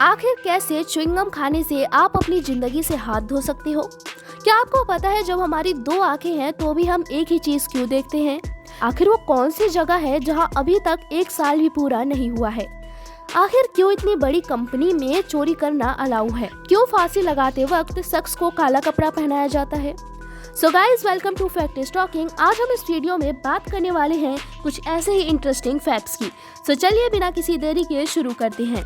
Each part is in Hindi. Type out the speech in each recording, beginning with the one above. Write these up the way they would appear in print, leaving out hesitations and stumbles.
आखिर कैसे च्युइंगम खाने से आप अपनी जिंदगी से हाथ धो सकते हो? क्या आपको पता है जब हमारी दो आंखें हैं तो भी हम एक ही चीज क्यों देखते हैं? आखिर वो कौन सी जगह है जहां अभी तक 1 साल भी पूरा नहीं हुआ है? आखिर क्यों इतनी बड़ी कंपनी में चोरी करना अलाउ है? क्यों फांसी लगाते वक्त शख्स को काला कपड़ा पहनाया जाता है? So guys, welcome to fact is talking. आज हम इस वीडियो में बात करने वाले हैं कुछ ऐसे ही इंटरेस्टिंग फैक्ट्स की। सो चलिए बिना किसी देरी के शुरू करते हैं।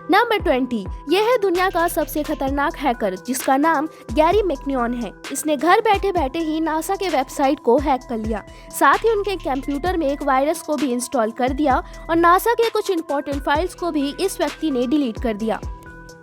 नंबर 20, यह है दुनिया का सबसे खतरनाक हैकर जिसका नाम गैरी मैक्न्यून है। इसने घर बैठे बैठे ही नासा के वेबसाइट को हैक कर लिया, साथ ही उनके कंप्यूटर में एक वायरस को भी इंस्टॉल कर दिया और नासा के कुछ इंपॉर्टेंट फाइल्स को भी इस व्यक्ति ने डिलीट कर दिया।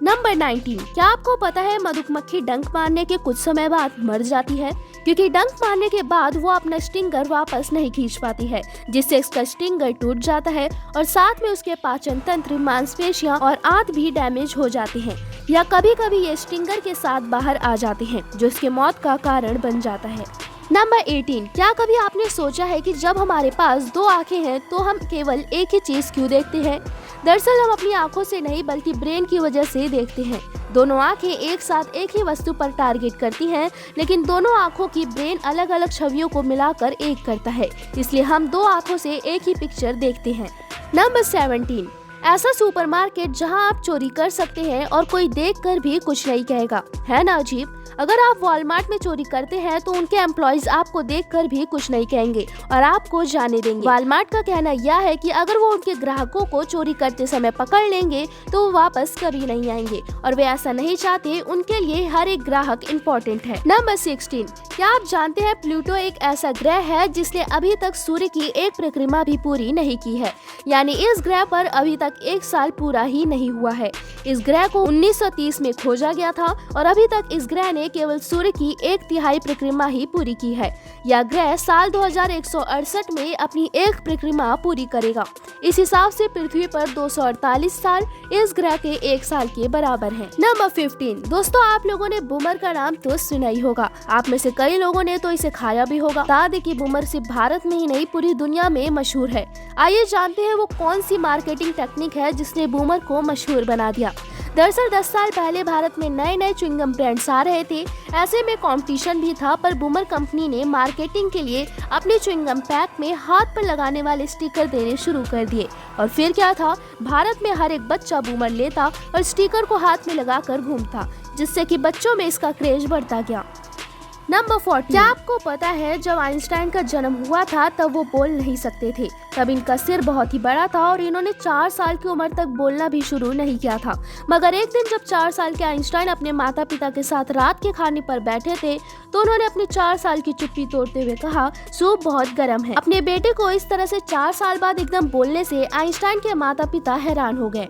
नंबर 19, क्या आपको पता है मधुमक्खी डंक मारने के कुछ समय बाद मर जाती है, क्योंकि डंक मारने के बाद वो अपना स्टिंगर वापस नहीं खींच पाती है, जिससे इसका स्टिंगर टूट जाता है और साथ में उसके पाचन तंत्र, मांसपेशियां और आंत भी डैमेज हो जाती हैं, या कभी कभी ये स्टिंगर के साथ बाहर आ जाते हैं, जो इसके मौत का कारण बन जाता है। नंबर 18, क्या कभी आपने सोचा है कि जब हमारे पास दो आंखें हैं तो हम केवल एक ही चीज क्यों देखते हैं? दरअसल हम अपनी आंखों से नहीं बल्कि ब्रेन की वजह से देखते हैं। दोनों आंखें एक साथ एक ही वस्तु पर टारगेट करती हैं, लेकिन दोनों आंखों की ब्रेन अलग अलग छवियों को मिलाकर एक करता है, इसलिए हम दो आंखों से एक ही पिक्चर देखते हैं। नंबर 17, ऐसा सुपरमार्केट जहां आप चोरी कर सकते हैं और कोई देखकर भी कुछ नहीं कहेगा, है ना अजीब? अगर आप वॉलमार्ट में चोरी करते हैं तो उनके एम्प्लॉइज आपको देखकर भी कुछ नहीं कहेंगे और आपको जाने देंगे। वॉलमार्ट का कहना यह है कि अगर वो उनके ग्राहकों को चोरी करते समय पकड़ लेंगे तो वो वापस कभी नहीं आएंगे, और वे ऐसा नहीं चाहते। उनके लिए हर एक ग्राहक इम्पोर्टेंट है। नंबर 16, क्या आप जानते हैं प्लूटो एक ऐसा ग्रह है जिसने अभी तक सूर्य की एक परिक्रमा भी पूरी नहीं की है, यानी इस ग्रह पर अभी तक 1 साल पूरा ही नहीं हुआ है। इस ग्रह को 1930 में खोजा गया था और अभी तक इस ग्रह ने केवल सूर्य की 1/3 परिक्रमा ही पूरी की है। यह ग्रह साल 2168 में अपनी एक परिक्रमा पूरी करेगा। इस हिसाब से पृथ्वी पर 248 साल इस ग्रह के 1 साल के बराबर हैं। नंबर 15, दोस्तों आप लोगों ने बूमर का नाम तो सुना ही होगा। आप में से कई लोगों ने तो इसे खाया भी होगा। बता दें कि बूमर सिर्फ भारत में ही नहीं पूरी दुनिया में मशहूर है। आइए जानते हैं वो कौन सी मार्केटिंग टेक्निक है जिसने बूमर को मशहूर बना दिया। दरअसल 10 साल पहले भारत में नए नए च्युइंगम ब्रांड्स आ रहे थे, ऐसे में कंपटीशन भी था, पर बूमर कंपनी ने मार्केटिंग के लिए अपने च्युइंगम पैक में हाथ पर लगाने वाले स्टिकर देने शुरू कर दिए। और फिर क्या था, भारत में हर एक बच्चा बूमर लेता और स्टिकर को हाथ में लगाकर घूमता, जिससे कि बच्चों में इसका क्रेज बढ़ता गया। नंबर 14, क्या आपको पता है जब आइंस्टाइन का जन्म हुआ था तब वो बोल नहीं सकते थे। तब इनका सिर बहुत ही बड़ा था और इन्होंने 4 साल की उम्र तक बोलना भी शुरू नहीं किया था। मगर एक दिन जब 4 साल के आइंस्टाइन अपने माता पिता के साथ रात के खाने पर बैठे थे तो उन्होंने अपनी 4 साल की चुप्पी तोड़ते हुए कहा, सूप बहुत गर्म है। अपने बेटे को इस तरह से 4 साल बाद एकदम बोलने से आइंस्टाइन के माता पिता हैरान हो गए।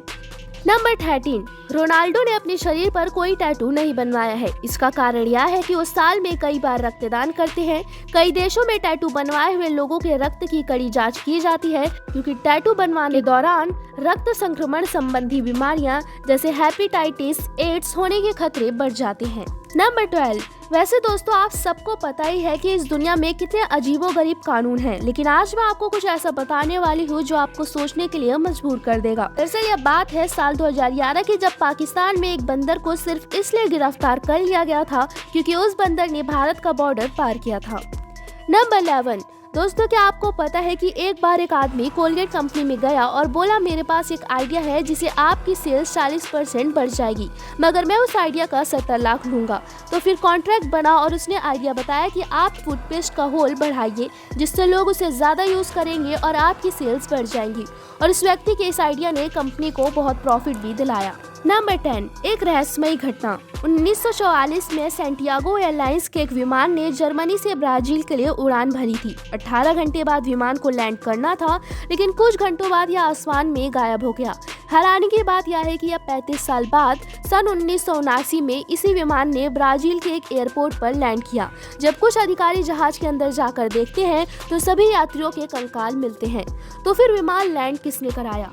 नंबर 13, रोनाल्डो ने अपने शरीर पर कोई टैटू नहीं बनवाया है। इसका कारण यह है कि वो साल में कई बार रक्तदान करते हैं। कई देशों में टैटू बनवाए हुए लोगों के रक्त की कड़ी जांच की जाती है, क्योंकि टैटू बनवाने के दौरान रक्त संक्रमण संबंधी बीमारियां जैसे हेपेटाइटिस, एड्स होने के खतरे बढ़ जाते हैं। नंबर 12, वैसे दोस्तों आप सबको पता ही है कि इस दुनिया में कितने अजीबोगरीब कानून हैं, लेकिन आज मैं आपको कुछ ऐसा बताने वाली हूँ जो आपको सोचने के लिए मजबूर कर देगा। दरअसल यह बात है साल 2011 की, जब पाकिस्तान में एक बंदर को सिर्फ इसलिए गिरफ्तार कर लिया गया था क्योंकि उस बंदर ने भारत का बॉर्डर पार किया था। नंबर 11, दोस्तों क्या आपको पता है कि एक बार एक आदमी कोलगेट कंपनी में गया और बोला, मेरे पास एक आइडिया है जिसे आपकी सेल्स 40% बढ़ जाएगी, मगर मैं उस आइडिया का 70 लाख लूंगा। तो फिर कॉन्ट्रैक्ट बना और उसने आइडिया बताया कि आप टूथपेस्ट का होल बढ़ाइए, जिससे लोग उसे ज्यादा यूज करेंगे और आपकी सेल्स बढ़ जाएंगी। और इस व्यक्ति के इस आइडिया ने कंपनी को बहुत प्रॉफिट भी दिलाया। नंबर 10, एक रहस्यमयी घटना। 1944 में सैंटियागो एयरलाइंस के एक विमान ने जर्मनी से ब्राजील के लिए उड़ान भरी थी। 18 घंटे बाद विमान को लैंड करना था, लेकिन कुछ घंटों बाद यह आसमान में गायब हो गया। हैरानी की बात यह है कि यह 35 साल बाद सन 1979 में इसी विमान ने ब्राजील के एक एयरपोर्ट पर लैंड किया। जब कुछ अधिकारी जहाज के अंदर जाकर देखते हैं तो सभी यात्रियों के कंकाल मिलते हैं। तो फिर विमान लैंड किसने कराया?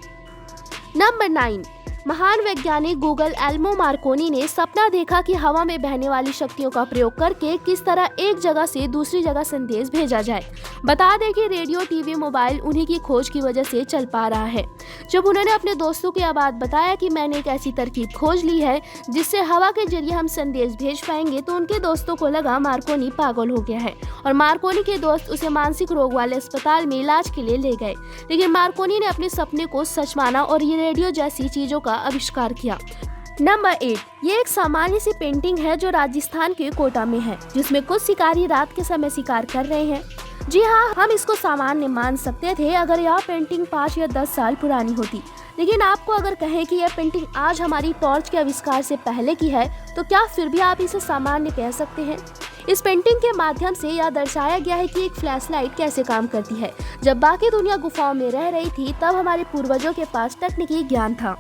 नंबर 9, महान वैज्ञानिक गूगल एल्मो मार्कोनी ने सपना देखा कि हवा में बहने वाली शक्तियों का प्रयोग करके किस तरह एक जगह से दूसरी जगह संदेश भेजा जाए। बता दें कि रेडियो, टीवी, मोबाइल उन्हीं की खोज की वजह से चल पा रहा है। जब उन्होंने अपने दोस्तों को यह बात बताया कि मैंने एक ऐसी तरकीब खोज ली है जिससे हवा के जरिए हम संदेश भेज पाएंगे, तो उनके दोस्तों को लगा मार्कोनी पागल हो गया है और मार्कोनी के दोस्त उसे मानसिक रोग वाले अस्पताल में इलाज के लिए ले गए। लेकिन मार्कोनी ने अपने सपने को सच माना और ये रेडियो जैसी चीजों का आविष्कार किया। नंबर 8, ये एक सामान्य सी पेंटिंग है जो राजस्थान के कोटा में है, जिसमें कुछ शिकारी रात के समय शिकार कर रहे हैं। जी हाँ, हम इसको सामान्य मान सकते थे अगर यह पेंटिंग 5 या 10 साल पुरानी होती। लेकिन आपको अगर कहें कि यह पेंटिंग आज हमारी टॉर्च के आविष्कार से पहले की है, तो क्या फिर भी आप इसे सामान्य कह सकते हैं? इस पेंटिंग के माध्यम से यह दर्शाया गया है कि एक फ्लैशलाइट कैसे काम करती है। जब बाकी दुनिया गुफाओं में रह रही थी, तब हमारे पूर्वजों के पास तकनीकी ज्ञान था।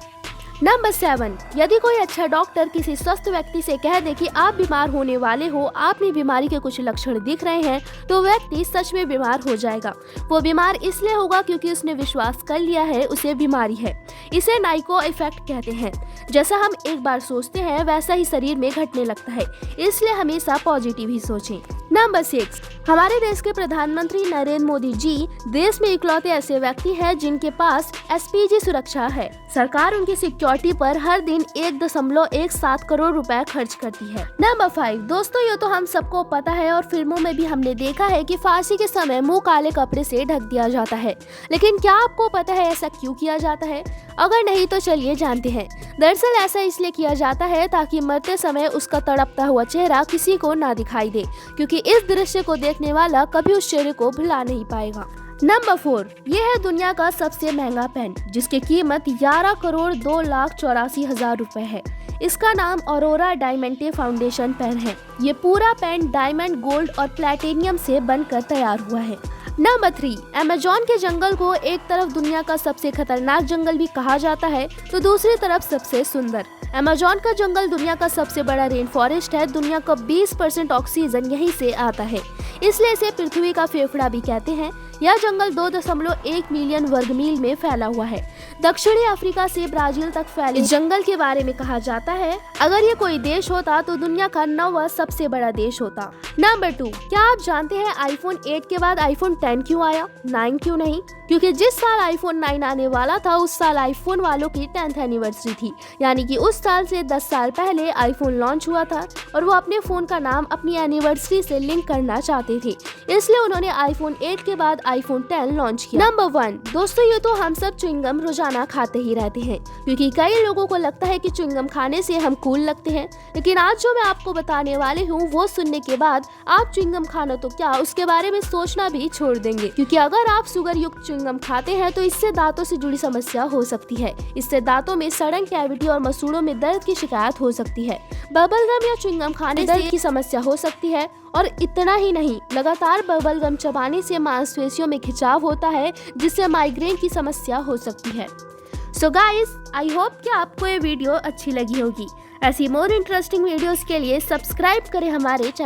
नंबर 7, यदि कोई अच्छा डॉक्टर किसी स्वस्थ व्यक्ति से कह दे कि आप बीमार होने वाले हो, आप में बीमारी के कुछ लक्षण दिख रहे हैं, तो व्यक्ति सच में बीमार हो जाएगा। वो बीमार इसलिए होगा क्योंकि उसने विश्वास कर लिया है उसे बीमारी है। इसे नाइको इफेक्ट कहते हैं। जैसा हम एक बार सोचते हैं वैसा ही शरीर में घटने लगता है, इसलिए हमेशा पॉजिटिव ही सोचें। नंबर 6, हमारे देश के प्रधानमंत्री नरेंद्र मोदी जी देश में इकलौते ऐसे व्यक्ति हैं जिनके पास एसपीजी सुरक्षा है। सरकार उनकी सिक्योरिटी पर हर दिन 1.17 करोड़ रुपए खर्च करती है। नंबर 5, दोस्तों ये तो हम सबको पता है और फिल्मों में भी हमने देखा है कि फांसी के समय मुंह काले कपड़े से ढक दिया जाता है। लेकिन क्या आपको पता है ऐसा क्यों किया जाता है? अगर नहीं तो चलिए जानते हैं। दरअसल ऐसा इसलिए किया जाता है ताकि मरते समय उसका तड़पता हुआ चेहरा किसी को ना दिखाई दे, क्योंकि इस दृश्य को देखने वाला कभी उस चेहरे को भुला नहीं पाएगा। नंबर 4, ये है दुनिया का सबसे महंगा पेन, जिसकी कीमत 11,02,84,000 रुपए है। इसका नाम ऑरोरा डायमंटे फाउंडेशन पेन है। ये पूरा पेन डायमंड, गोल्ड और प्लैटिनियम से बनकर तैयार हुआ है। नंबर 3, अमेज़न के जंगल को एक तरफ दुनिया का सबसे खतरनाक जंगल भी कहा जाता है, तो दूसरी तरफ सबसे सुंदर। अमेज़न का जंगल दुनिया का सबसे बड़ा रेन फॉरेस्ट है। दुनिया का 20% ऑक्सीजन यहीं से आता है, इसलिए इसे पृथ्वी का फेफड़ा भी कहते हैं। यह जंगल 2.1 मिलियन वर्ग मील में फैला हुआ है। दक्षिणी अफ्रीका से ब्राजील तक फैले इस जंगल के बारे में कहा जाता है, अगर ये कोई देश होता तो दुनिया का 9वां सबसे बड़ा देश होता। नंबर 2, क्या आप जानते हैं आईफोन 8 के बाद आईफोन 10 क्यों आया, 9 क्यों नहीं? क्योंकि जिस साल आईफोन 9 आने वाला था उस साल आईफोन वालों की 10th एनिवर्सरी थी, यानी कि उस साल से 10 साल पहले आईफोन लॉन्च हुआ था और वो अपने फोन का नाम अपनी एनिवर्सरी से लिंक करना चाहते थे, इसलिए उन्होंने आईफोन 8 के बाद आईफोन 10 लॉन्च किया। नंबर 1, दोस्तों ये तो हम सब च्युइंगम रोजाना खाते ही रहते हैं, क्योंकि कई लोगों को लगता है कि च्युइंगम खाने से हम कूल लगते हैं। लेकिन आज जो मैं आपको बताने वाली हूँ वो सुनने के बाद आप च्युइंगम खाना तो क्या, उसके बारे में सोचना भी छोड़ देंगे। क्योंकि अगर आप शुगर युक्त च्युइंगम खाते हैं तो इससे दांतों से जुड़ी समस्या हो सकती है। इससे दांतों में सड़न, कैविटी और मसूड़ों में दर्द की शिकायत हो सकती है। बबल गम या च्युइंगम खाने से दर्द की समस्या हो सकती है। और इतना ही नहीं, लगातार बबल गम चबाने से मांसपेशियों में खिंचाव होता है, जिससे माइग्रेन की समस्या हो सकती है। सो गाइस, आई होप कि आपको ये वीडियो अच्छी लगी होगी। ऐसी मोर इंटरेस्टिंग वीडियोस के लिए सब्सक्राइब करें हमारे चैनल।